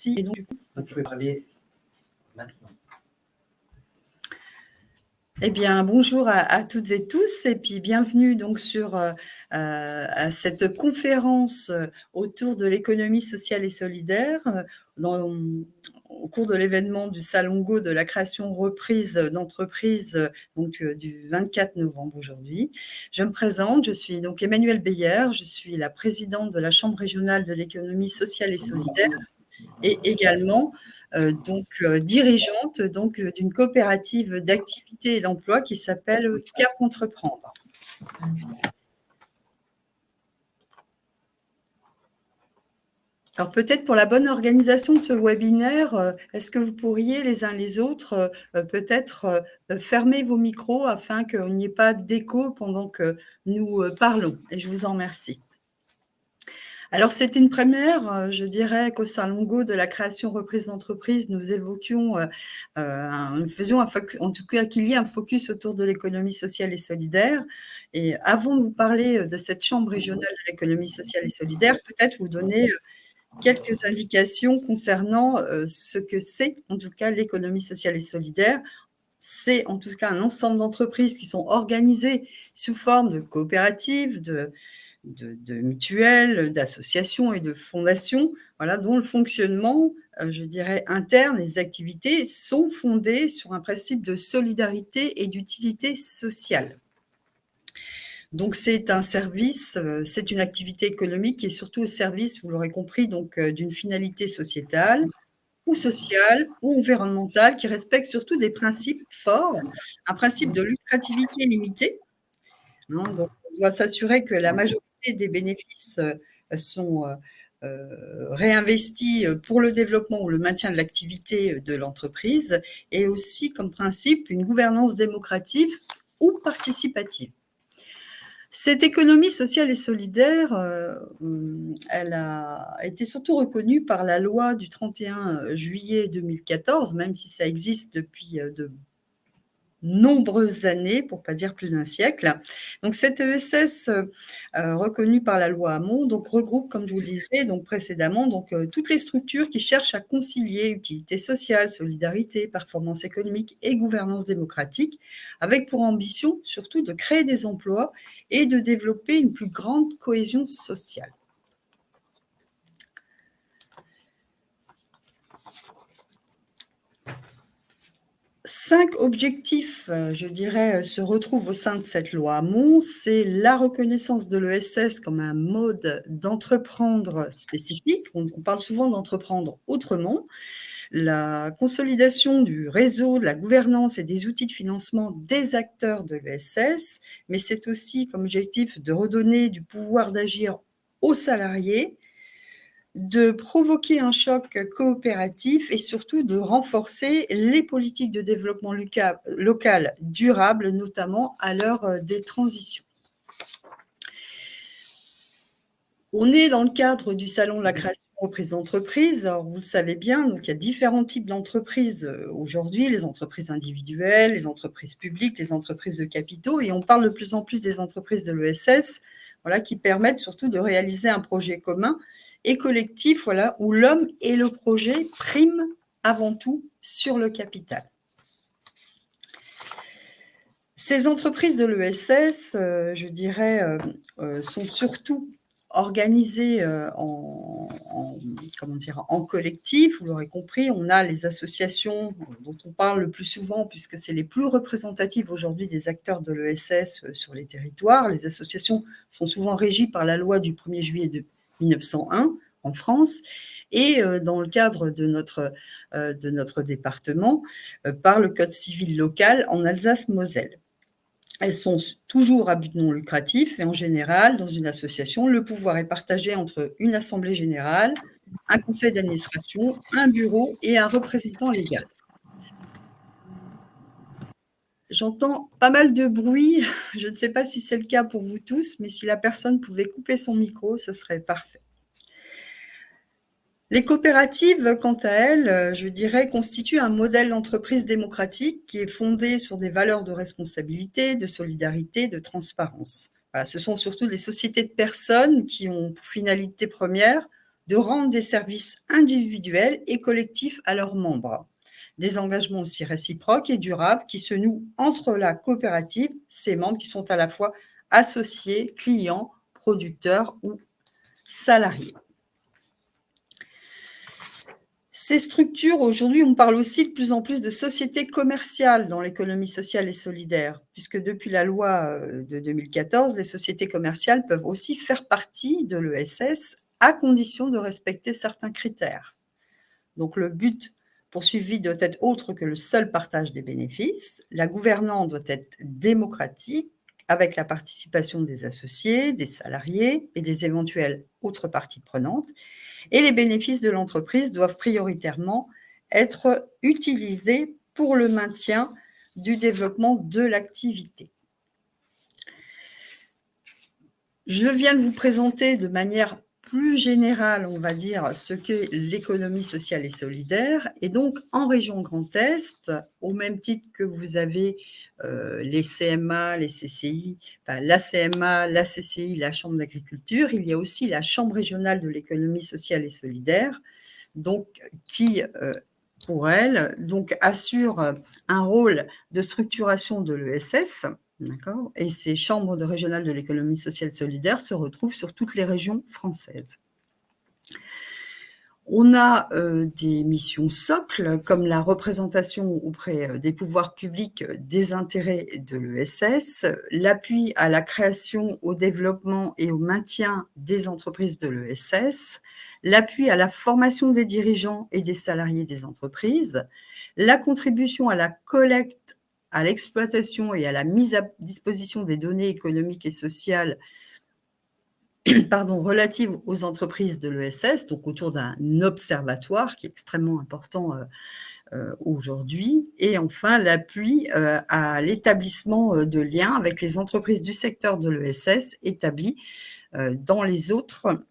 Merci. Et donc, du coup, vous pouvez parler maintenant. Eh bien, bonjour à toutes et tous, et puis bienvenue donc sur à cette conférence autour de l'économie sociale et solidaire au cours de l'événement du Salon Go de la création reprise d'entreprise donc du 24 novembre aujourd'hui. Je me présente, je suis donc Emmanuelle Beyer, je suis la présidente de la Chambre régionale de l'économie sociale et solidaire et également dirigeante d'une coopérative d'activité et d'emploi qui s'appelle Cap Entreprendre. Alors peut-être pour la bonne organisation de ce webinaire, est-ce que vous pourriez les uns les autres peut-être fermer vos micros afin qu'il n'y ait pas d'écho pendant que nous parlons, et je vous en remercie. Alors, c'est une première, je dirais qu'au Salon Go de la création reprise d'entreprise, nous évoquions, nous faisions en tout cas qu'il y ait un focus autour de l'économie sociale et solidaire. Et avant de vous parler de cette chambre régionale de l'économie sociale et solidaire, peut-être vous donner quelques indications concernant ce que c'est, en tout cas, l'économie sociale et solidaire. C'est en tout cas un ensemble d'entreprises qui sont organisées sous forme de coopératives, de mutuelles, d'associations et de fondations, voilà, dont le fonctionnement, je dirais, interne, les activités sont fondées sur un principe de solidarité et d'utilité sociale. Donc, c'est un service, c'est une activité économique qui est surtout au service, vous l'aurez compris, donc d'une finalité sociétale ou sociale ou environnementale qui respecte surtout des principes forts, un principe de lucrativité limitée. Donc, on doit s'assurer que la majorité des bénéfices sont réinvestis pour le développement ou le maintien de l'activité de l'entreprise, et aussi comme principe une gouvernance démocratique ou participative. Cette économie sociale et solidaire, elle a été surtout reconnue par la loi du 31 juillet 2014, même si ça existe depuis de nombreuses années, pour pas dire plus d'un siècle. Donc cette ESS reconnue par la loi Hamon donc regroupe, comme je vous le disais donc précédemment, donc toutes les structures qui cherchent à concilier utilité sociale, solidarité, performance économique et gouvernance démocratique, avec pour ambition surtout de créer des emplois et de développer une plus grande cohésion sociale. 5 objectifs, je dirais, se retrouvent au sein de cette loi Hamon. C'est la reconnaissance de l'ESS comme un mode d'entreprendre spécifique. On parle souvent d'entreprendre autrement. La consolidation du réseau, de la gouvernance et des outils de financement des acteurs de l'ESS, mais c'est aussi comme objectif de redonner du pouvoir d'agir aux salariés, de provoquer un choc coopératif et surtout de renforcer les politiques de développement local durable, notamment à l'heure des transitions. On est dans le cadre du Salon de la création reprise d'entreprise. Alors, vous le savez bien, donc il y a différents types d'entreprises aujourd'hui, les entreprises individuelles, les entreprises publiques, les entreprises de capitaux, et on parle de plus en plus des entreprises de l'ESS, voilà, qui permettent surtout de réaliser un projet commun et collectif, voilà, où l'homme et le projet priment avant tout sur le capital. Ces entreprises de l'ESS, je dirais, sont surtout organisées en collectif. Vous l'aurez compris, on a les associations dont on parle le plus souvent, puisque c'est les plus représentatives aujourd'hui des acteurs de l'ESS sur les territoires. Les associations sont souvent régies par la loi du 1er juillet de 1901 en France, et dans le cadre de notre département, par le Code civil local en Alsace-Moselle. Elles sont toujours à but non lucratif et en général, dans une association, le pouvoir est partagé entre une assemblée générale, un conseil d'administration, un bureau et un représentant légal. J'entends pas mal de bruit. Je ne sais pas si c'est le cas pour vous tous, mais si la personne pouvait couper son micro, ce serait parfait. Les coopératives, quant à elles, je dirais, constituent un modèle d'entreprise démocratique qui est fondé sur des valeurs de responsabilité, de solidarité, de transparence. Voilà, ce sont surtout des sociétés de personnes qui ont pour finalité première de rendre des services individuels et collectifs à leurs membres. Des engagements aussi réciproques et durables qui se nouent entre la coopérative, ses membres qui sont à la fois associés, clients, producteurs ou salariés. Ces structures, aujourd'hui, on parle aussi de plus en plus de sociétés commerciales dans l'économie sociale et solidaire, puisque depuis la loi de 2014, les sociétés commerciales peuvent aussi faire partie de l'ESS à condition de respecter certains critères. Donc le but poursuivi doit être autre que le seul partage des bénéfices. La gouvernance doit être démocratique, avec la participation des associés, des salariés et des éventuelles autres parties prenantes. Et les bénéfices de l'entreprise doivent prioritairement être utilisés pour le maintien du développement de l'activité. Je viens de vous présenter de manière plus générale, on va dire, ce qu'est l'économie sociale et solidaire. Et donc, en région Grand Est, au même titre que vous avez les CMA, les CCI, enfin, la CMA, la CCI, la Chambre d'agriculture, il y a aussi la Chambre régionale de l'économie sociale et solidaire, donc, qui, pour elle, donc, assure un rôle de structuration de l'ESS. D'accord. Et ces chambres régionales de l'économie sociale solidaire se retrouvent sur toutes les régions françaises. On a des missions socles, comme la représentation auprès des pouvoirs publics des intérêts de l'ESS, l'appui à la création, au développement et au maintien des entreprises de l'ESS, l'appui à la formation des dirigeants et des salariés des entreprises, la contribution à la collecte, à l'exploitation et à la mise à disposition des données économiques et sociales relatives aux entreprises de l'ESS, donc autour d'un observatoire qui est extrêmement important aujourd'hui, et enfin l'appui à l'établissement de liens avec les entreprises du secteur de l'ESS établies dans les autres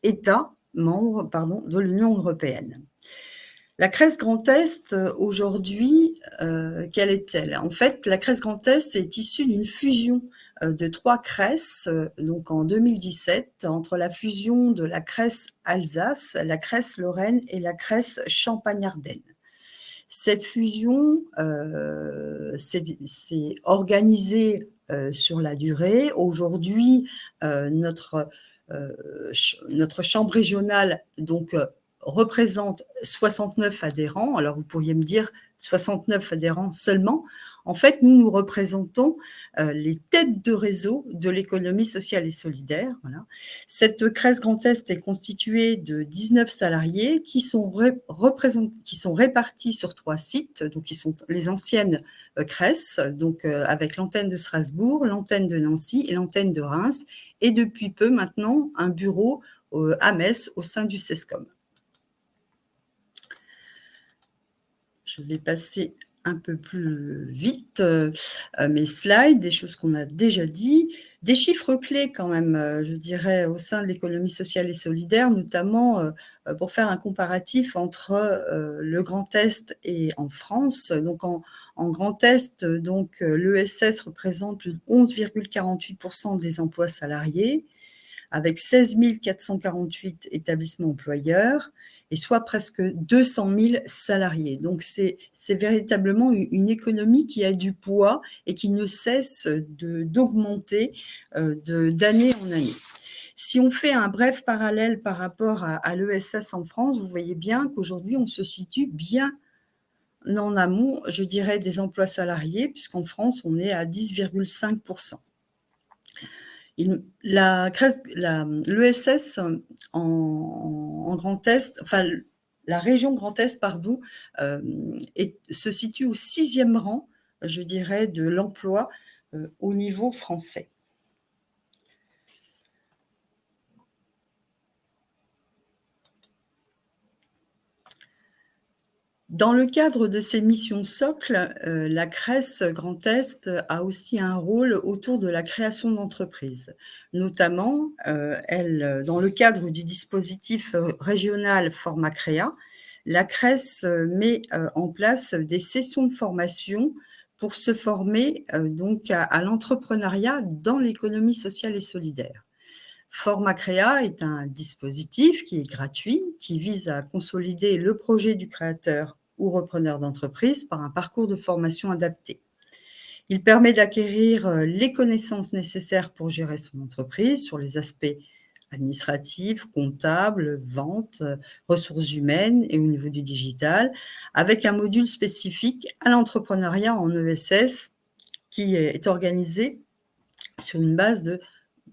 États membres de l'Union européenne. La Crèce Grand Est, aujourd'hui, quelle est-elle? En fait, la Crèce Grand Est est issue d'une fusion de 3 Crèces, donc en 2017, entre la fusion de la Crèce Alsace, la Crèce Lorraine et la Crèce Champagne-Ardenne. Cette fusion s'est organisée sur la durée. Aujourd'hui, notre chambre régionale, donc, représente 69 adhérents. Alors, vous pourriez me dire 69 adhérents seulement. En fait, nous représentons les têtes de réseau de l'économie sociale et solidaire. Voilà. Cette Crèce Grand Est est constituée de 19 salariés qui sont répartis sur 3 sites, donc qui sont les anciennes Crèce, donc avec l'antenne de Strasbourg, l'antenne de Nancy et l'antenne de Reims, et depuis peu maintenant un bureau à Metz au sein du CESCOM. Je vais passer un peu plus vite mes slides, des choses qu'on a déjà dit, des chiffres clés quand même, je dirais, au sein de l'économie sociale et solidaire, notamment pour faire un comparatif entre le Grand Est et en France. Donc en Grand Est, donc l'ESS représente plus de 11,48% des emplois salariés, avec 16 448 établissements employeurs, et soit presque 200 000 salariés. Donc, c'est véritablement une économie qui a du poids et qui ne cesse d'augmenter d'année en année. Si on fait un bref parallèle par rapport à l'ESS en France, vous voyez bien qu'aujourd'hui, on se situe bien en amont, je dirais, des emplois salariés, puisqu'en France, on est à 10,5%. L'ESS en Grand Est, enfin la région Grand Est, pardon, se situe au 6e rang, je dirais, de l'emploi au niveau français. Dans le cadre de ces missions socles, la Crèce Grand Est a aussi un rôle autour de la création d'entreprises. Notamment, dans le cadre du dispositif régional Format Créa, la Crèce met en place des sessions de formation pour se former donc à l'entrepreneuriat dans l'économie sociale et solidaire. FormaCrea est un dispositif qui est gratuit, qui vise à consolider le projet du créateur ou repreneur d'entreprise par un parcours de formation adapté. Il permet d'acquérir les connaissances nécessaires pour gérer son entreprise sur les aspects administratifs, comptables, vente, ressources humaines et au niveau du digital, avec un module spécifique à l'entrepreneuriat en ESS qui est organisé sur une base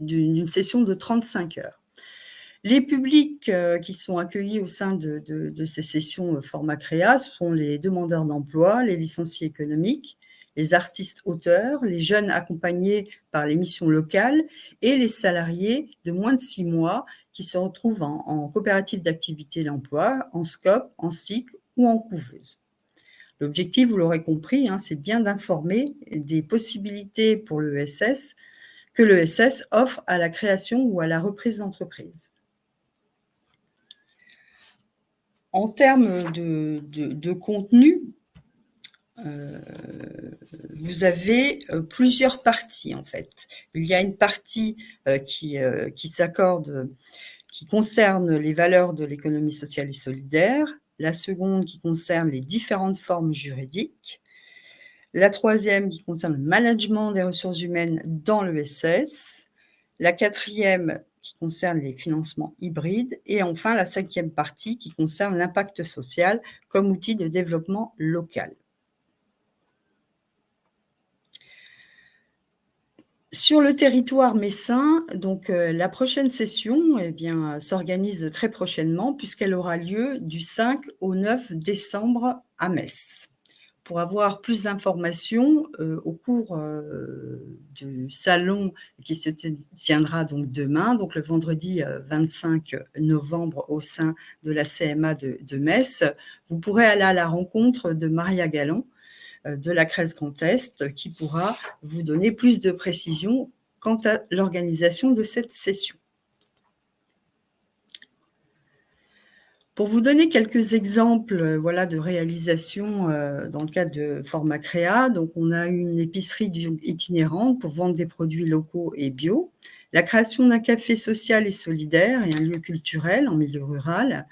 d'une session de 35 heures. Les publics qui sont accueillis au sein de ces sessions FormaCrea sont les demandeurs d'emploi, les licenciés économiques, les artistes auteurs, les jeunes accompagnés par les missions locales et les salariés de moins de 6 mois qui se retrouvent en coopérative d'activité d'emploi, en SCOP, en SIC ou en couveuse. L'objectif, vous l'aurez compris, c'est bien d'informer des possibilités pour l'ESS que l'ESS offre à la création ou à la reprise d'entreprise. En termes de contenu, vous avez plusieurs parties en fait. Il y a une partie qui concerne les valeurs de l'économie sociale et solidaire, la seconde qui concerne les différentes formes juridiques, la troisième qui concerne le management des ressources humaines dans l'ESS, la quatrième qui concerne les financements hybrides et enfin la cinquième partie qui concerne l'impact social comme outil de développement local. Sur le territoire messin, donc la prochaine session s'organise très prochainement puisqu'elle aura lieu du 5 au 9 décembre à Metz. Pour avoir plus d'informations, au cours du salon qui se tiendra donc demain, donc le vendredi 25 novembre au sein de la CMA de Metz, vous pourrez aller à la rencontre de Maria Galland de la CRES Grand Est qui pourra vous donner plus de précisions quant à l'organisation de cette session. Pour vous donner quelques exemples de réalisation dans le cadre de FormaCrea, donc on a une épicerie itinérante pour vendre des produits locaux et bio, la création d'un café social et solidaire et un lieu culturel en milieu rural,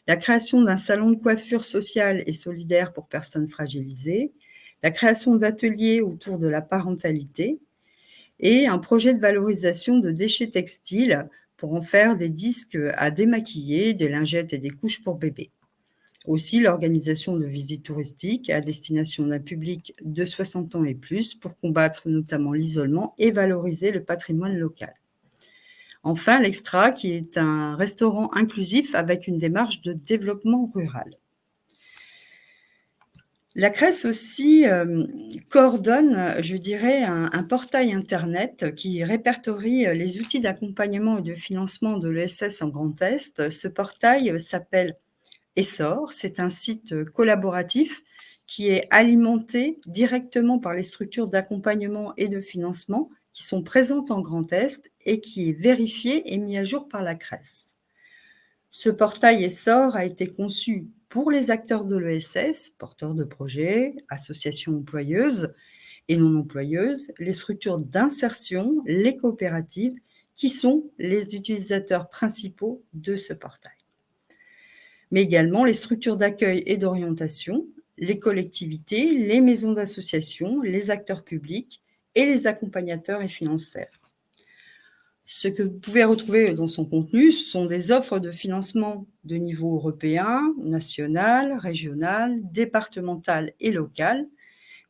la création d'un salon de coiffure sociale et solidaire pour personnes fragilisées, la création d'ateliers autour de la parentalité et un projet de valorisation de déchets textiles pour en faire des disques à démaquiller, des lingettes et des couches pour bébés. Aussi, l'organisation de visites touristiques à destination d'un public de 60 ans et plus pour combattre notamment l'isolement et valoriser le patrimoine local. Enfin, l'Extra, qui est un restaurant inclusif avec une démarche de développement rural. La CRES aussi coordonne, je dirais, un portail internet qui répertorie les outils d'accompagnement et de financement de l'ESS en Grand Est. Ce portail s'appelle Essor. C'est un site collaboratif qui est alimenté directement par les structures d'accompagnement et de financement qui sont présentes en Grand Est et qui est vérifié et mis à jour par la CRES. Ce portail Essor a été conçu pour les acteurs de l'ESS, porteurs de projets, associations employeuses et non employeuses, les structures d'insertion, les coopératives, qui sont les utilisateurs principaux de ce portail. Mais également les structures d'accueil et d'orientation, les collectivités, les maisons d'association, les acteurs publics et les accompagnateurs et financeurs. Ce que vous pouvez retrouver dans son contenu, ce sont des offres de financement de niveau européen, national, régional, départemental et local,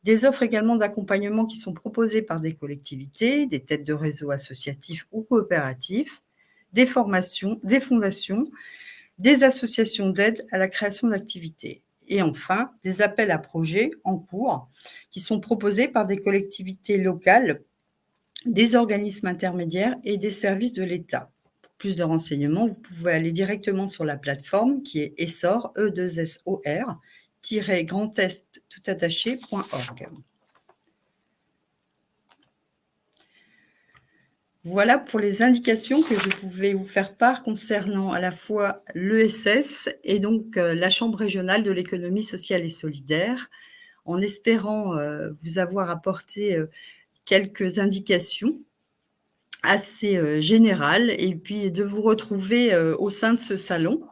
des offres également d'accompagnement qui sont proposées par des collectivités, des têtes de réseau associatifs ou coopératifs, des formations, des fondations, des associations d'aide à la création d'activités. Et enfin, des appels à projets en cours qui sont proposés par des collectivités locales, des organismes intermédiaires et des services de l'État. Pour plus de renseignements, vous pouvez aller directement sur la plateforme qui est essor, grandest-toutattaché.org. Voilà pour les indications que je pouvais vous faire part concernant à la fois l'ESS et donc la Chambre régionale de l'économie sociale et solidaire, en espérant vous avoir apporté quelques indications assez générale et puis de vous retrouver au sein de ce salon.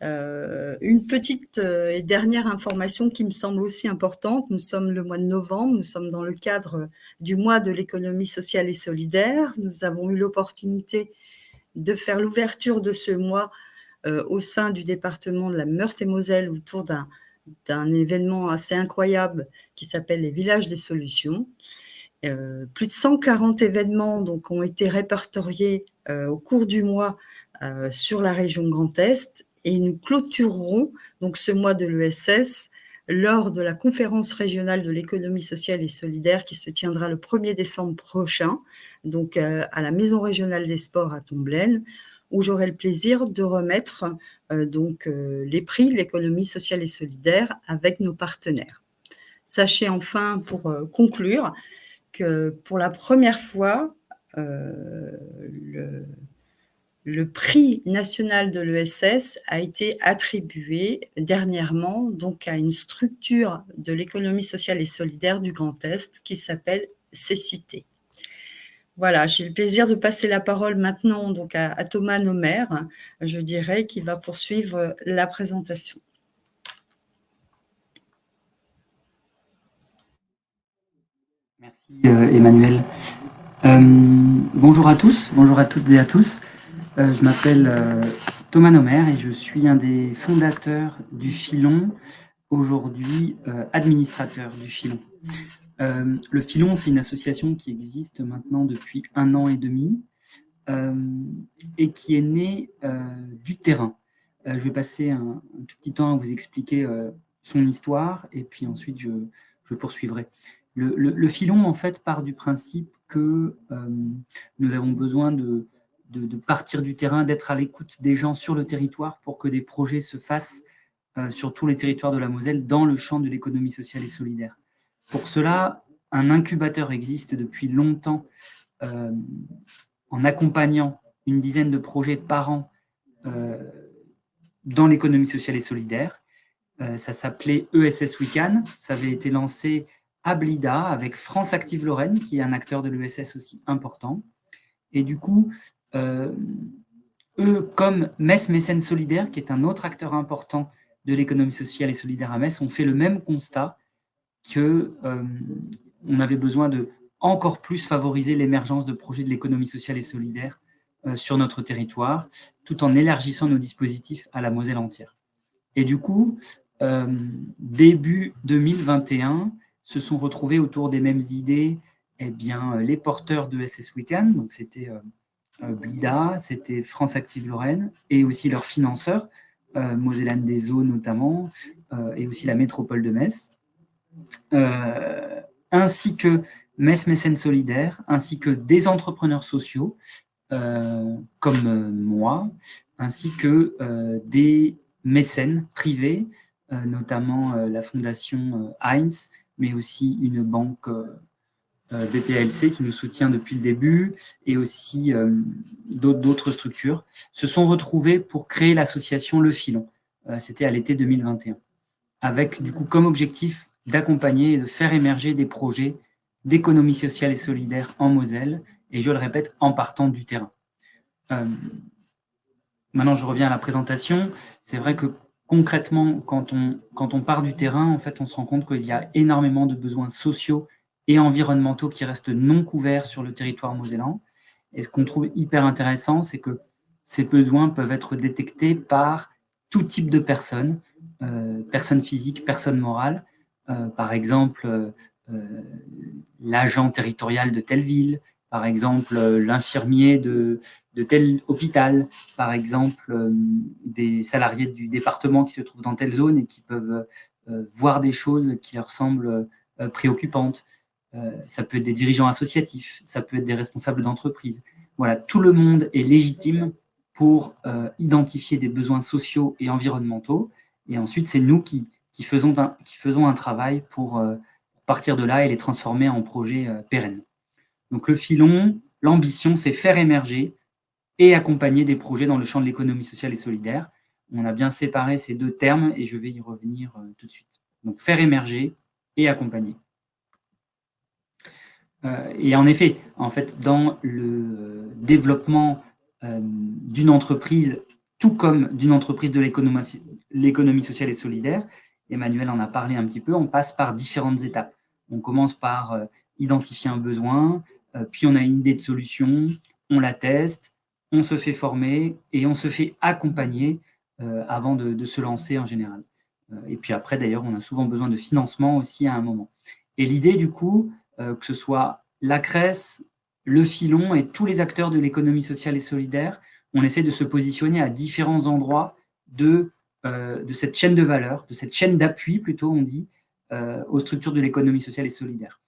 Une petite et dernière information qui me semble aussi importante, nous sommes le mois de novembre, nous sommes dans le cadre du mois de l'économie sociale et solidaire. Nous avons eu l'opportunité de faire l'ouverture de ce mois au sein du département de la Meurthe-et-Moselle autour d'un événement assez incroyable qui s'appelle les Villages des Solutions. Plus de 140 événements donc, ont été répertoriés au cours du mois sur la région Grand Est et nous clôturerons donc, ce mois de l'ESS lors de la conférence régionale de l'économie sociale et solidaire qui se tiendra le 1er décembre prochain, donc à la Maison régionale des sports à Tomblaine, où j'aurai le plaisir de remettre les prix de l'économie sociale et solidaire avec nos partenaires. Sachez enfin, pour conclure, que pour la première fois, le prix national de l'ESS a été attribué dernièrement donc à une structure de l'économie sociale et solidaire du Grand Est qui s'appelle Cécité. Voilà, j'ai le plaisir de passer la parole maintenant donc à Thomas Nomer, je dirais, qui va poursuivre la présentation. Merci Emmanuel. Bonjour à tous, bonjour à toutes et à tous. Je m'appelle Thomas Nomer et je suis un des fondateurs du Filon, aujourd'hui administrateur du Filon. Le Filon, c'est une association qui existe maintenant depuis 1 an et demi et qui est née du terrain. Je vais passer un tout petit temps à vous expliquer son histoire et puis ensuite je poursuivrai. Le Filon, en fait, part du principe que nous avons besoin de partir du terrain, d'être à l'écoute des gens sur le territoire pour que des projets se fassent sur tous les territoires de la Moselle dans le champ de l'économie sociale et solidaire. Pour cela, un incubateur existe depuis longtemps en accompagnant une dizaine de projets par an dans l'économie sociale et solidaire. Ça s'appelait ESS Weekend. Ça avait été lancé à Blida avec France Active Lorraine, qui est un acteur de l'ESS aussi important. Et du coup, eux, comme Metz Mécène Solidaire, qui est un autre acteur important de l'économie sociale et solidaire à Metz, ont fait le même constat qu'on avait besoin de encore plus favoriser l'émergence de projets de l'économie sociale et solidaire sur notre territoire, tout en élargissant nos dispositifs à la Moselle entière. Et du coup, début 2021, se sont retrouvés autour des mêmes idées les porteurs de SS Weekend, donc c'était Blida, c'était France Active Lorraine, et aussi leurs financeurs, Mosellane des Eaux notamment, et aussi la métropole de Metz, ainsi que Metz Mécène Solidaire, ainsi que des entrepreneurs sociaux, comme moi, ainsi que des mécènes privés, notamment la fondation Heinz, mais aussi une banque BPLC qui nous soutient depuis le début, et aussi d'autres structures, se sont retrouvés pour créer l'association Le Filon. C'était à l'été 2021, avec du coup comme objectif d'accompagner et de faire émerger des projets d'économie sociale et solidaire en Moselle, et je le répète, en partant du terrain. Maintenant, je reviens à la présentation. C'est vrai que concrètement, quand on part du terrain, en fait, on se rend compte qu'il y a énormément de besoins sociaux et environnementaux qui restent non couverts sur le territoire mosellan. Et ce qu'on trouve hyper intéressant, c'est que ces besoins peuvent être détectés par tout type de personnes, personnes physiques, personnes morales, par exemple l'agent territorial de telle ville, par exemple l'infirmier de tel hôpital, par exemple des salariés du département qui se trouvent dans telle zone et qui peuvent voir des choses qui leur semblent préoccupantes. Ça peut être des dirigeants associatifs, ça peut être des responsables d'entreprise. Voilà, tout le monde est légitime pour identifier des besoins sociaux et environnementaux. Et ensuite, c'est nous qui faisons un travail pour partir de là et les transformer en projets pérennes. Donc le filon, l'ambition, c'est faire émerger et accompagner des projets dans le champ de l'économie sociale et solidaire. On a bien séparé ces deux termes et je vais y revenir tout de suite. Donc faire émerger et accompagner. Et en effet, dans le développement d'une entreprise, tout comme d'une entreprise de l'économie sociale et solidaire, Emmanuel en a parlé un petit peu, on passe par différentes étapes. On commence par identifier un besoin, puis on a une idée de solution, on la teste, on se fait former et on se fait accompagner avant de se lancer en général. Et puis après, d'ailleurs, on a souvent besoin de financement aussi à un moment. Et l'idée, du coup, que ce soit la CRES, le Filon et tous les acteurs de l'économie sociale et solidaire, on essaie de se positionner à différents endroits de cette chaîne de valeur, de cette chaîne d'appui plutôt, on dit, aux structures de l'économie sociale et solidaire.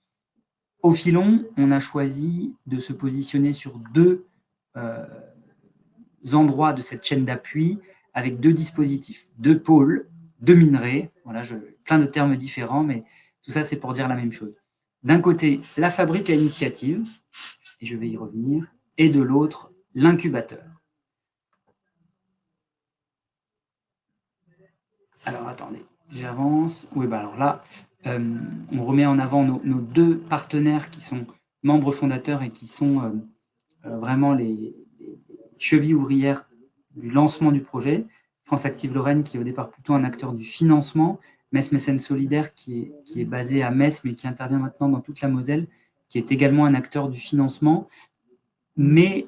Au Filon, on a choisi de se positionner sur deux endroits de cette chaîne d'appui avec deux dispositifs, deux pôles, deux minerais, voilà, plein de termes différents, mais tout ça c'est pour dire la même chose. D'un côté, la fabrique à initiative, et je vais y revenir, et de l'autre, l'incubateur. Alors attendez, j'avance. Oui, bah alors là, on remet en avant nos deux partenaires qui sont membres fondateurs et qui sont vraiment les chevilles ouvrières du lancement du projet. France Active Lorraine, qui est au départ plutôt un acteur du financement, Metz Mécène Solidaire, qui est basé à Metz, mais qui intervient maintenant dans toute la Moselle, qui est également un acteur du financement, mais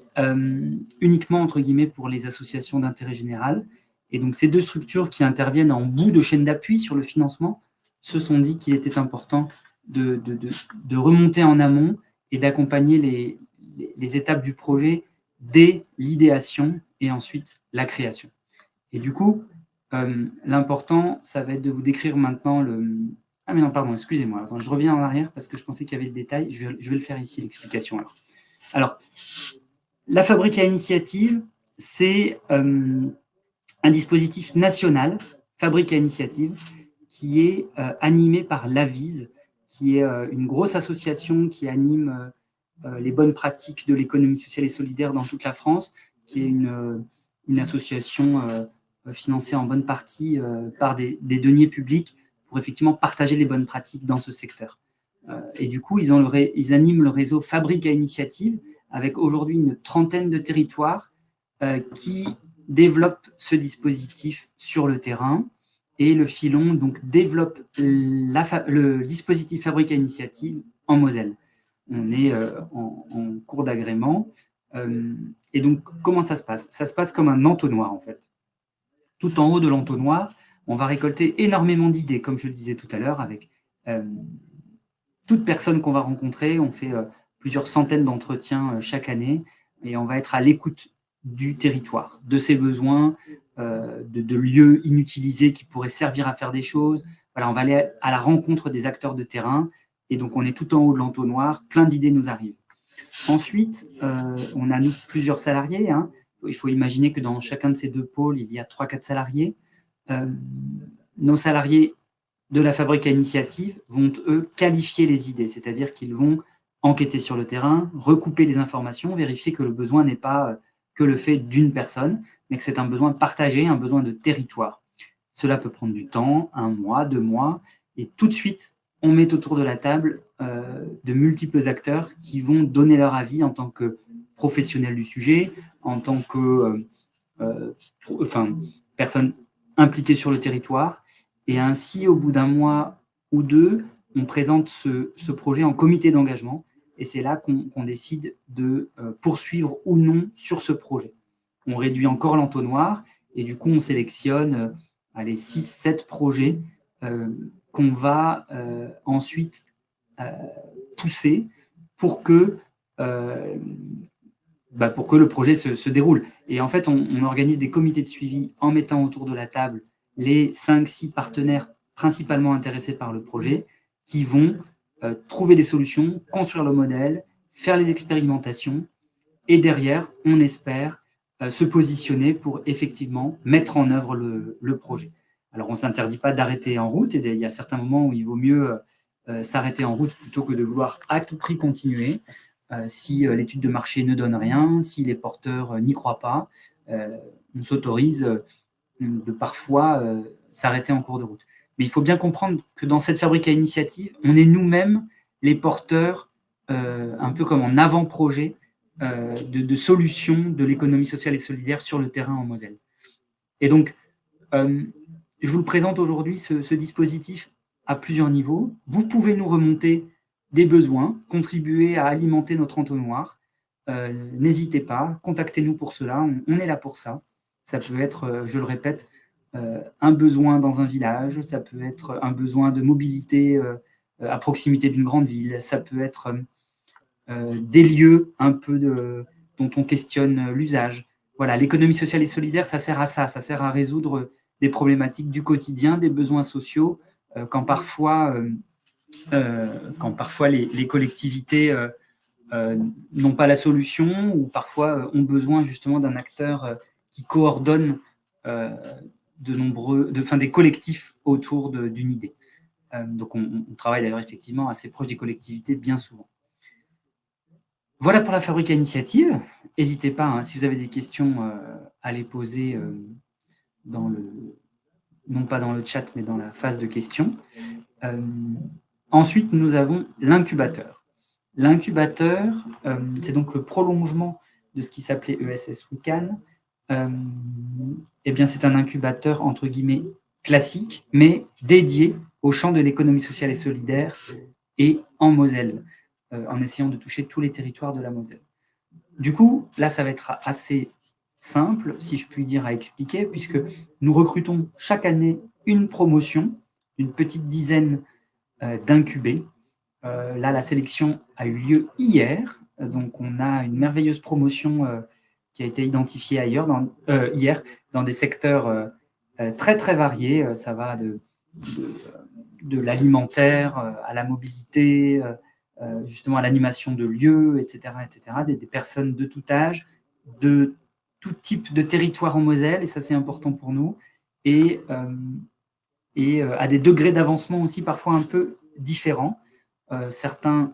uniquement, entre guillemets, pour les associations d'intérêt général. Et donc, ces deux structures qui interviennent en bout de chaîne d'appui sur le financement se sont dit qu'il était important de remonter en amont et d'accompagner les étapes du projet dès l'idéation et ensuite la création. Et du coup, l'important, ça va être de vous décrire maintenant le... Ah mais non, pardon, excusez-moi. Attends, je reviens en arrière parce que je pensais qu'il y avait le détail. Je vais le faire ici, l'explication. Alors, la fabrique à initiative, c'est un dispositif national, fabrique à initiative, qui est animé par l'AVIS, qui est une grosse association qui anime les bonnes pratiques de l'économie sociale et solidaire dans toute la France, qui est une association financée en bonne partie par des deniers publics pour effectivement partager les bonnes pratiques dans ce secteur. Et du coup, ils animent le réseau Fabrique à Initiative avec aujourd'hui une trentaine de territoires qui développent ce dispositif sur le terrain. Et le Filon donc, développe le dispositif Fabrique à Initiative en Moselle. On est en cours d'agrément. Et donc, comment ça se passe? Ça se passe comme un entonnoir, en fait. Tout en haut de l'entonnoir, on va récolter énormément d'idées, comme je le disais tout à l'heure, avec toute personne qu'on va rencontrer. On fait plusieurs centaines d'entretiens chaque année et on va être à l'écoute du territoire, de ses besoins, de lieux inutilisés qui pourraient servir à faire des choses. Voilà, on va aller à la rencontre des acteurs de terrain et donc on est tout en haut de l'entonnoir, plein d'idées nous arrivent. Ensuite, on a nous plusieurs salariés. Hein. Il faut imaginer que dans chacun de ces deux pôles, il y a 3-4 salariés. Nos salariés de la fabrique à initiative vont, eux, qualifier les idées, c'est-à-dire qu'ils vont enquêter sur le terrain, recouper les informations, vérifier que le besoin n'est pas que le fait d'une personne, mais que c'est un besoin partagé, un besoin de territoire. Cela peut prendre du temps, 1 mois, 2 mois, et tout de suite, on met autour de la table de multiples acteurs qui vont donner leur avis en tant que professionnels du sujet, en tant que personnes impliquées sur le territoire. Et ainsi, au bout d'1 mois ou 2, on présente ce projet en comité d'engagement. Et c'est là qu'on décide de poursuivre ou non sur ce projet. On réduit encore l'entonnoir et du coup, on sélectionne 6-7 projets qu'on va ensuite pousser pour que le projet se déroule. Et en fait, on organise des comités de suivi en mettant autour de la table les 5-6 partenaires principalement intéressés par le projet qui vont trouver des solutions, construire le modèle, faire les expérimentations et derrière, on espère se positionner pour effectivement mettre en œuvre le projet. Alors, on ne s'interdit pas d'arrêter en route et il y a certains moments où il vaut mieux s'arrêter en route plutôt que de vouloir à tout prix continuer. Si l'étude de marché ne donne rien, si les porteurs n'y croient pas, on s'autorise de parfois s'arrêter en cours de route. Mais il faut bien comprendre que dans cette fabrique à initiative, on est nous-mêmes les porteurs un peu comme en avant-projet de solutions de l'économie sociale et solidaire sur le terrain en Moselle. Et donc, je vous le présente aujourd'hui, ce dispositif à plusieurs niveaux. Vous pouvez nous remonter des besoins, contribuer à alimenter notre entonnoir. N'hésitez pas, contactez-nous pour cela, on est là pour ça. Ça peut être, je le répète, un besoin dans un village, ça peut être un besoin de mobilité à proximité d'une grande ville, ça peut être des lieux un peu dont on questionne l'usage. Voilà, l'économie sociale et solidaire, ça sert à ça sert à résoudre des problématiques du quotidien, des besoins sociaux, quand parfois les collectivités n'ont pas la solution ou parfois ont besoin justement d'un acteur qui coordonne des collectifs autour d'une idée. Donc on travaille d'ailleurs effectivement assez proche des collectivités bien souvent. Voilà pour la fabrique à initiative. N'hésitez pas, hein, si vous avez des questions, à les poser non pas dans le chat, mais dans la phase de questions. Ensuite, nous avons l'incubateur. L'incubateur, c'est donc le prolongement de ce qui s'appelait ESS WICAN. Eh bien, c'est un incubateur, entre guillemets, classique, mais dédié au champ de l'économie sociale et solidaire et en Moselle, en essayant de toucher tous les territoires de la Moselle. Du coup, là, ça va être assez simple, si je puis dire, à expliquer, puisque nous recrutons chaque année une promotion, une petite dizaine d'incubés. Là, la sélection a eu lieu hier, donc on a une merveilleuse promotion qui a été identifiée hier dans des secteurs très très variés. Ça va de l'alimentaire à la mobilité, justement à l'animation de lieux, etc., etc., des personnes de tout âge, de tout type de territoire en Moselle, et ça c'est important pour nous, et à des degrés d'avancement aussi parfois un peu différents. Certains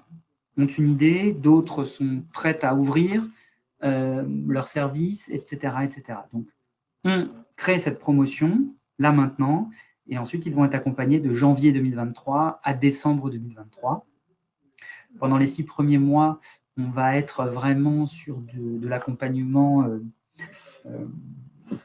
ont une idée, d'autres sont prêts à ouvrir leurs services, etc., etc. Donc, on crée cette promotion, là maintenant, et ensuite, ils vont être accompagnés de janvier 2023 à décembre 2023. Pendant les 6 premiers mois, on va être vraiment sur de l'accompagnement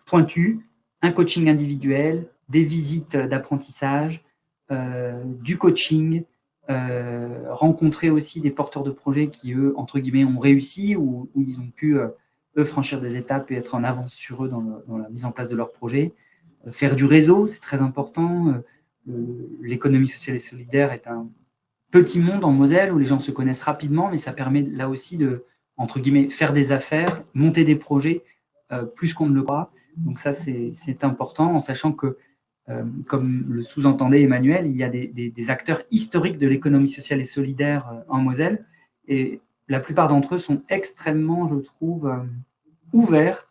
pointu, un coaching individuel, des visites d'apprentissage, du coaching, rencontrer aussi des porteurs de projets qui, eux, entre guillemets, ont réussi ou ils ont pu, eux, franchir des étapes et être en avance sur eux dans la mise en place de leur projet. Faire du réseau, c'est très important. L'économie sociale et solidaire est un petit monde en Moselle où les gens se connaissent rapidement, mais ça permet là aussi de, entre guillemets, faire des affaires, monter des projets plus qu'on ne le croit. Donc ça, c'est important, en sachant que, comme le sous-entendait Emmanuel, il y a des acteurs historiques de l'économie sociale et solidaire en Moselle, et la plupart d'entre eux sont extrêmement, je trouve, ouverts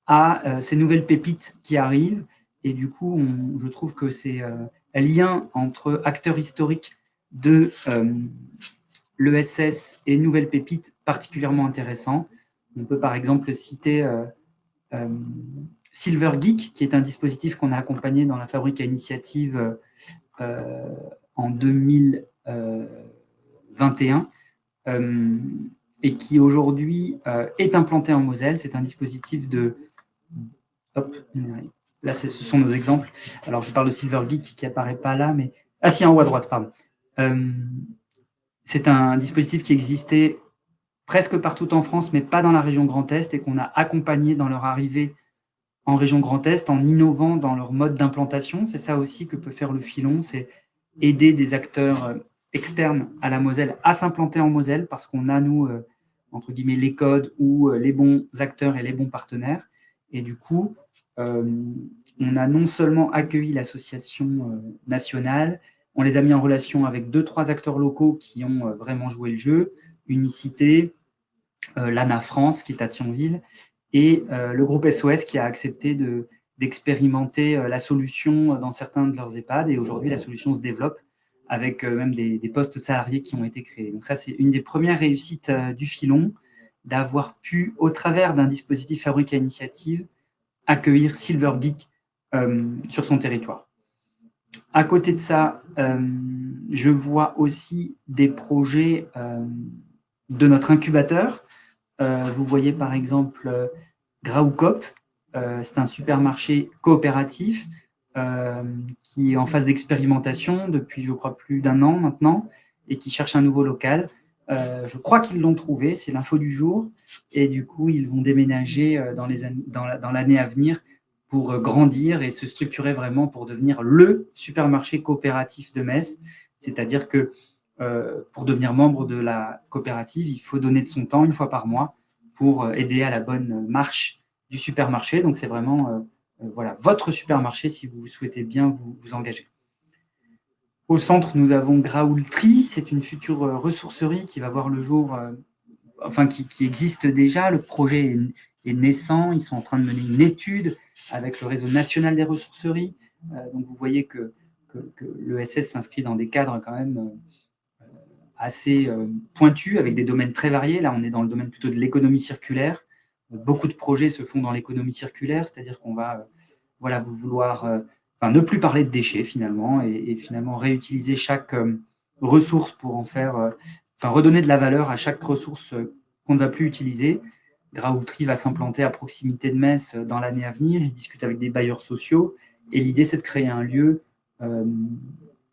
à ces nouvelles pépites qui arrivent, et du coup, je trouve que c'est un lien entre acteurs historiques de l'ESS et nouvelles pépites particulièrement intéressant. On peut par exemple citer Silver Geek, qui est un dispositif qu'on a accompagné dans la fabrique à initiative en 2021 et qui aujourd'hui est implanté en Moselle. C'est un dispositif de... Hop, là, ce sont nos exemples. Alors, je parle de Silver Geek qui n'apparaît pas là, mais... Ah si, en haut à droite, pardon. C'est un dispositif qui existait presque partout en France, mais pas dans la région Grand Est, et qu'on a accompagné dans leur arrivée en région Grand Est, en innovant dans leur mode d'implantation. C'est ça aussi que peut faire le filon, c'est aider des acteurs externes à la Moselle à s'implanter en Moselle, parce qu'on a, nous, entre guillemets, les codes ou les bons acteurs et les bons partenaires. Et du coup, on a non seulement accueilli l'association nationale, on les a mis en relation avec 2-3 acteurs locaux qui ont vraiment joué le jeu, Unicité, l'ANA France, qui est à Thionville, et le groupe SOS qui a accepté d'expérimenter la solution dans certains de leurs EHPAD. Et aujourd'hui, la solution se développe avec même des postes salariés qui ont été créés. Donc ça, c'est une des premières réussites du filon, d'avoir pu, au travers d'un dispositif fabrique à initiative, accueillir Silver Geek sur son territoire. À côté de ça, je vois aussi des projets de notre incubateur. Vous voyez par exemple Graoukop, c'est un supermarché coopératif qui est en phase d'expérimentation depuis, je crois, plus d'1 an maintenant et qui cherche un nouveau local. Je crois qu'ils l'ont trouvé, c'est l'info du jour. Et du coup, ils vont déménager dans l'année à venir pour grandir et se structurer vraiment pour devenir le supermarché coopératif de Metz. C'est-à-dire que pour devenir membre de la coopérative, il faut donner de son temps 1 fois par mois pour aider à la bonne marche du supermarché. Donc, c'est vraiment voilà, votre supermarché si vous souhaitez bien vous engager. Au centre, nous avons Graoultri. C'est une future ressourcerie qui va voir le jour, enfin qui existe déjà. Le projet est naissant. Ils sont en train de mener une étude avec le réseau national des ressourceries. Donc, vous voyez que l'ESS s'inscrit dans des cadres quand même assez pointus, avec des domaines très variés. Là, on est dans le domaine plutôt de l'économie circulaire. Beaucoup de projets se font dans l'économie circulaire, c'est-à-dire qu'on va voilà, vouloir ne plus parler de déchets finalement, et finalement réutiliser chaque ressource pour en faire, redonner de la valeur à chaque ressource qu'on ne va plus utiliser. Graoultri va s'implanter à proximité de Metz dans l'année à venir. Il discute avec des bailleurs sociaux, et l'idée, c'est de créer un lieu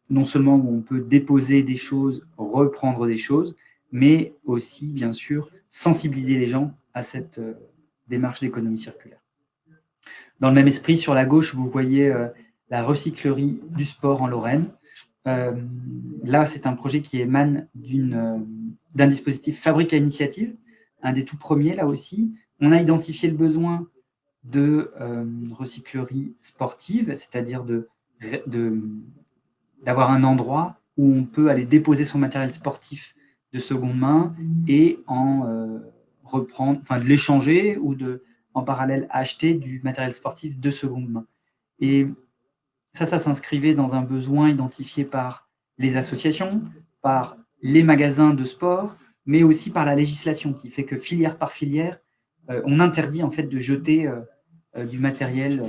non seulement où on peut déposer des choses, reprendre des choses, mais aussi, bien sûr, sensibiliser les gens à cette démarche d'économie circulaire. Dans le même esprit, sur la gauche, vous voyez la recyclerie du sport en Lorraine. Là, c'est un projet qui émane d'un dispositif Fabrique à initiative, un des tout premiers, là aussi. On a identifié le besoin de recyclerie sportive, c'est-à-dire d'avoir un endroit où on peut aller déposer son matériel sportif de seconde main et en reprendre, de l'échanger ou en parallèle acheter du matériel sportif de seconde main. Et ça s'inscrivait dans un besoin identifié par les associations, par les magasins de sport, mais aussi par la législation qui fait que filière par filière, on interdit en fait de jeter du matériel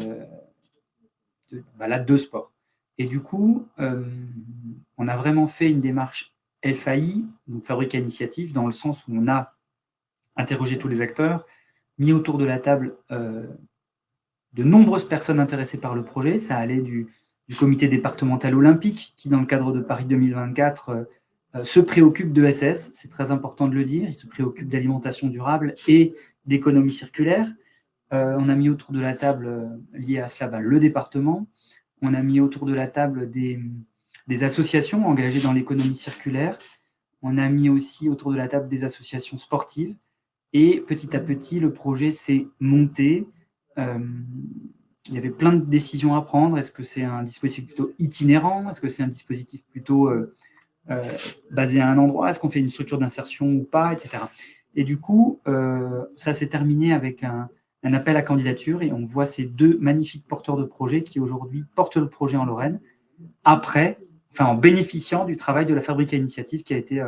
de sport. Et du coup, on a vraiment fait une démarche FAI, donc Fabrique à initiative, dans le sens où on a interrogé tous les acteurs, mis autour de la table de nombreuses personnes intéressées par le projet. Ça allait du comité départemental olympique, qui dans le cadre de Paris 2024 se préoccupe de SS, c'est très important de le dire, il se préoccupe d'alimentation durable et d'économie circulaire. On a mis autour de la table, lié à cela, le département. On a mis autour de la table des associations engagées dans l'économie circulaire. On a mis aussi autour de la table des associations sportives. Et petit à petit, le projet s'est monté. Il y avait plein de décisions à prendre. Est-ce que c'est un dispositif plutôt itinérant? Est-ce que c'est un dispositif plutôt basé à un endroit? Est-ce qu'on fait une structure d'insertion ou pas, etc. Et du coup, ça s'est terminé avec un appel à candidature, et on voit ces 2 magnifiques porteurs de projets qui aujourd'hui portent le projet en Lorraine, en bénéficiant du travail de la Fabrique à initiative qui a été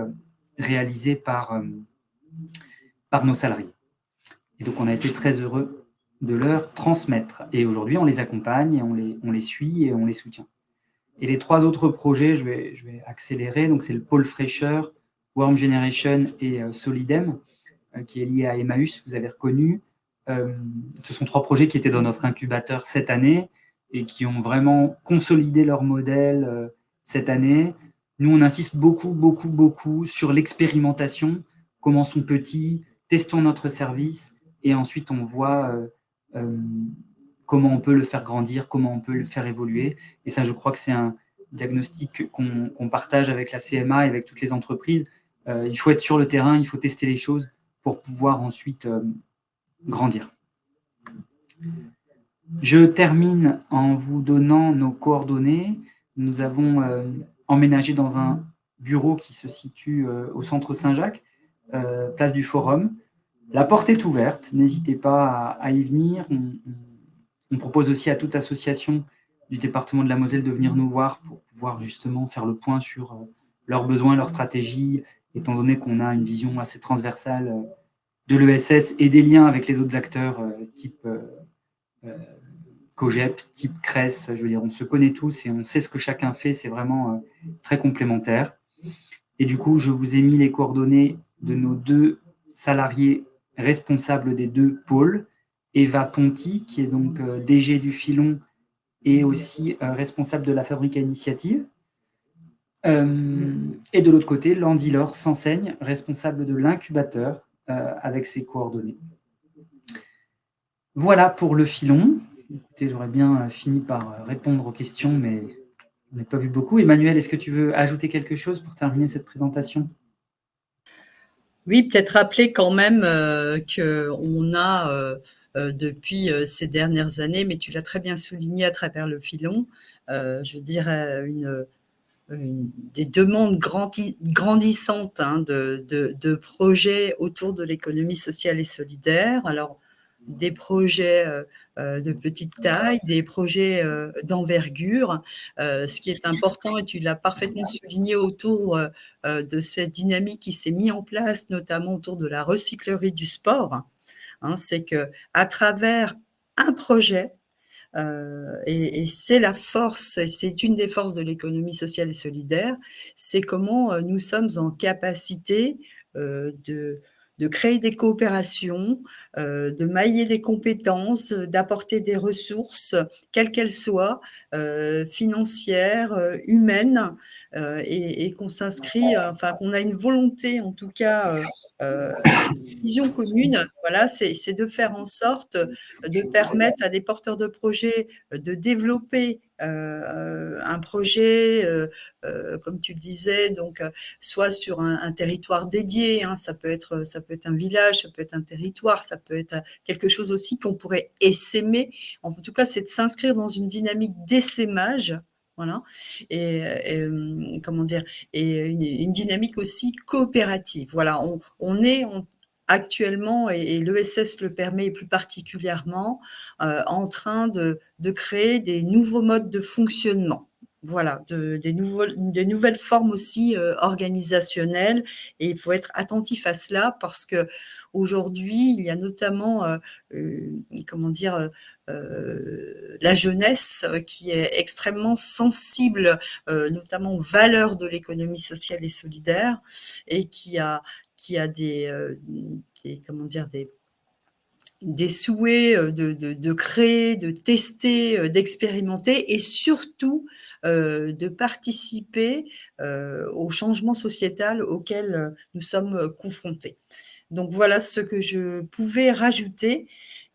réalisé par nos salariés. Et donc, on a été très heureux de leur transmettre. Et aujourd'hui, on les accompagne, et on les suit et on les soutient. Et les 3 autres projets, je vais accélérer. Donc, c'est le pôle fraîcheur, Warm Generation et Solidem, qui est lié à Emmaüs, vous avez reconnu. Ce sont 3 projets qui étaient dans notre incubateur cette année et qui ont vraiment consolidé leur modèle cette année. Nous, on insiste beaucoup sur l'expérimentation. Commençons petit, testons notre service, et ensuite on voit comment on peut le faire grandir, comment on peut le faire évoluer. Et ça, je crois que c'est un diagnostic qu'on partage avec la CMA et avec toutes les entreprises. Il faut être sur le terrain, il faut tester les choses pour pouvoir ensuite grandir. Je termine en vous donnant nos coordonnées. Nous avons emménagé dans un bureau qui se situe au centre Saint-Jacques, place du Forum. La porte est ouverte, n'hésitez pas à y venir. On propose aussi à toute association du département de la Moselle de venir nous voir pour pouvoir justement faire le point sur leurs besoins, leurs stratégies, étant donné qu'on a une vision assez transversale de l'ESS et des liens avec les autres acteurs type COGEP, type CRES. Je veux dire, on se connaît tous et on sait ce que chacun fait, c'est vraiment très complémentaire. Et du coup, je vous ai mis les coordonnées de nos 2 salariés responsables des 2 pôles, Eva Ponti, qui est donc DG du Filon et aussi responsable de la Fabrique à Initiative. Et de l'autre côté, Landy Laure s'enseigne, responsable de l'incubateur avec ses coordonnées. Voilà pour le filon. Écoutez, j'aurais bien fini par répondre aux questions, mais on n'a pas vu beaucoup. Emmanuel, est-ce que tu veux ajouter quelque chose pour terminer cette présentation? Oui, peut-être rappeler quand même qu'on a depuis ces dernières années, mais tu l'as très bien souligné à travers le filon, je dirais des demandes grandissantes de projets autour de l'économie sociale et solidaire. Alors, des projets de petite taille, des projets d'envergure. Ce qui est important, et tu l'as parfaitement souligné, autour de cette dynamique qui s'est mise en place, notamment autour de la recyclerie du sport, hein, c'est qu'à travers un projet, et c'est la force, c'est une des forces de l'économie sociale et solidaire, c'est comment nous sommes en capacité de créer des coopérations, de mailler les compétences, d'apporter des ressources, quelles qu'elles soient, financières, humaines, et qu'on s'inscrit, enfin qu'on a une volonté en tout cas, vision commune, voilà, c'est de faire en sorte de permettre à des porteurs de projets de développer un projet, comme tu le disais, donc soit sur un territoire dédié, hein, ça peut être un village, ça peut être un territoire, ça peut être quelque chose aussi qu'on pourrait essaimer. En tout cas, c'est de s'inscrire dans une dynamique d'essaimage. Voilà. Et comment dire, et une dynamique aussi coopérative. Voilà, on est actuellement, et l'ESS le permet plus particulièrement, en train de créer des nouveaux modes de fonctionnement. Voilà, des nouvelles formes aussi organisationnelles, et il faut être attentif à cela parce que aujourd'hui, il y a notamment, comment dire, la jeunesse qui est extrêmement sensible, notamment aux valeurs de l'économie sociale et solidaire, et qui a comment dire, des souhaits de créer, de tester, d'expérimenter, et surtout de participer au changement sociétal auquel nous sommes confrontés. Donc voilà ce que je pouvais rajouter.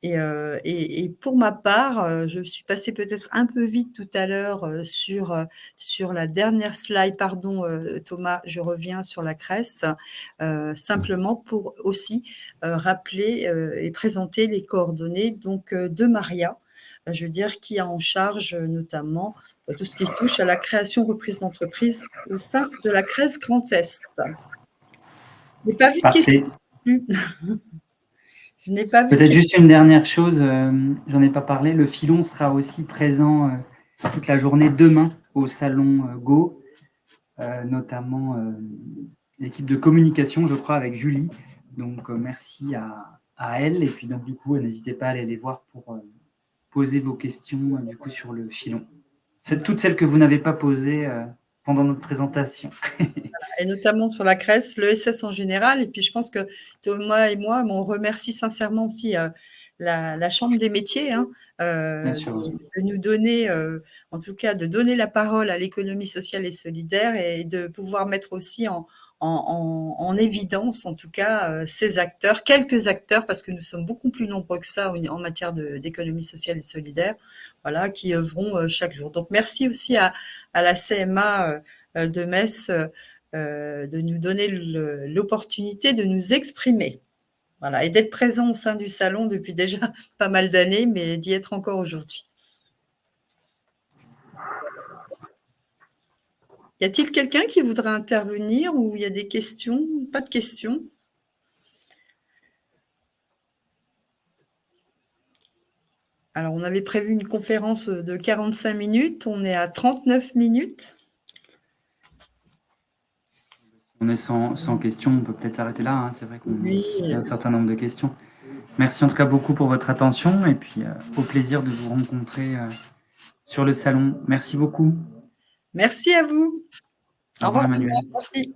Et pour ma part, je suis passée peut-être un peu vite tout à l'heure sur la dernière slide. Pardon, Thomas, je reviens sur la CRES, simplement pour aussi rappeler et présenter les coordonnées donc, de Maria, je veux dire, qui a en charge notamment tout ce qui touche à la création reprise d'entreprise au sein de la CRES Grand Est. Je n'ai pas vu de Parfait. question. Je n'ai pas vu. Peut-être juste une dernière chose, j'en ai pas parlé, le filon sera aussi présent toute la journée demain au salon Go, notamment l'équipe de communication, je crois, avec Julie. Donc merci à elle, et puis donc du coup, n'hésitez pas à aller les voir pour poser vos questions du coup sur le filon. Toutes celles que vous n'avez pas posées pendant notre présentation. Et notamment sur la CRES, l'ESS en général. Et puis, je pense que Thomas et moi, on remercie sincèrement aussi la Chambre des métiers, hein, de nous donner, en tout cas, de donner la parole à l'économie sociale et solidaire, et de pouvoir mettre aussi en évidence, en tout cas, ces acteurs, quelques acteurs, parce que nous sommes beaucoup plus nombreux que ça en matière d'économie sociale et solidaire, voilà, qui œuvront chaque jour. Donc, merci aussi à la CMA de Metz de nous donner l'opportunité de nous exprimer. Voilà, et d'être présent au sein du salon depuis déjà pas mal d'années, mais d'y être encore aujourd'hui. Y a-t-il quelqu'un qui voudrait intervenir, ou il y a des questions? Pas de questions? Alors, on avait prévu une conférence de 45 minutes, on est à 39 minutes. On est sans questions, on peut peut-être s'arrêter là, hein. C'est vrai qu'on a un certain nombre de questions. Merci en tout cas beaucoup pour votre attention, et puis au plaisir de vous rencontrer sur le salon. Merci beaucoup. Merci à vous. Au revoir, Emmanuel. Merci.